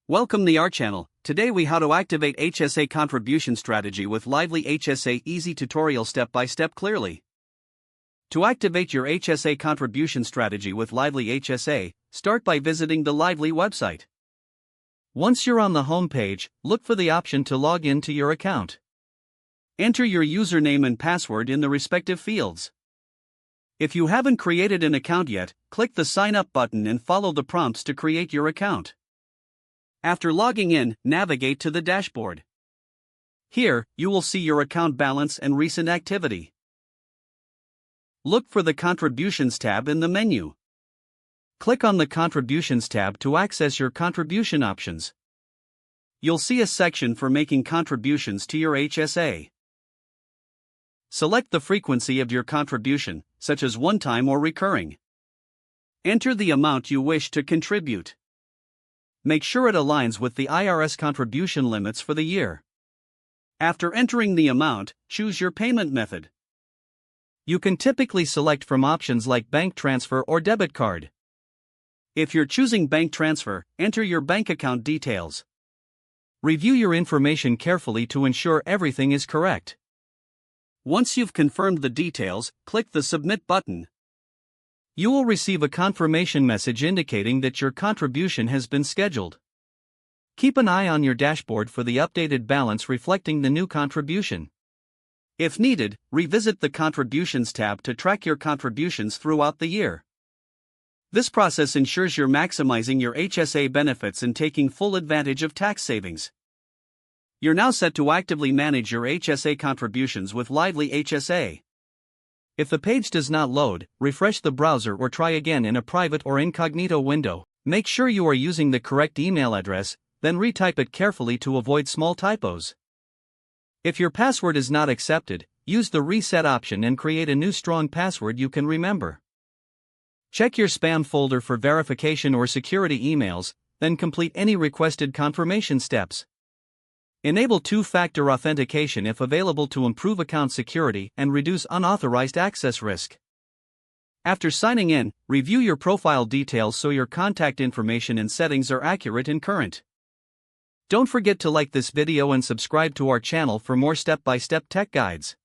Welcome to our channel. Today we how to activate HSA contribution strategy with Lively HSA easy tutorial step by step clearly. To activate your HSA contribution strategy with Lively HSA, start by visiting the Lively website. Once you're on the home page, look for the option to log in to your account. Enter your username and password in the respective fields. If you haven't created an account yet, click the sign up button and follow the prompts to create your account. After logging in, navigate to the dashboard. Here, you will see your account balance and recent activity. Look for the Contributions tab in the menu. Click on the Contributions tab to access your contribution options. You'll see a section for making contributions to your HSA. Select the frequency of your contribution, such as one-time or recurring. Enter the amount you wish to contribute. Make sure it aligns with the IRS contribution limits for the year. After entering the amount, choose your payment method. You can typically select from options like bank transfer or debit card. If you're choosing bank transfer, enter your bank account details. Review your information carefully to ensure everything is correct. Once you've confirmed the details, click the Submit button. You will receive a confirmation message indicating that your contribution has been scheduled. Keep an eye on your dashboard for the updated balance reflecting the new contribution. If needed, revisit the Contributions tab to track your contributions throughout the year. This process ensures you're maximizing your HSA benefits and taking full advantage of tax savings. You're now set to actively manage your HSA contributions with Lively HSA. If the page does not load, refresh the browser or try again in a private or incognito window. Make sure you are using the correct email address, then retype it carefully to avoid small typos. If your password is not accepted, use the reset option and create a new strong password you can remember. Check your spam folder for verification or security emails, then complete any requested confirmation steps. Enable two-factor authentication if available to improve account security and reduce unauthorized access risk. After signing in, review your profile details so your contact information and settings are accurate and current. Don't forget to like this video and subscribe to our channel for more step-by-step tech guides.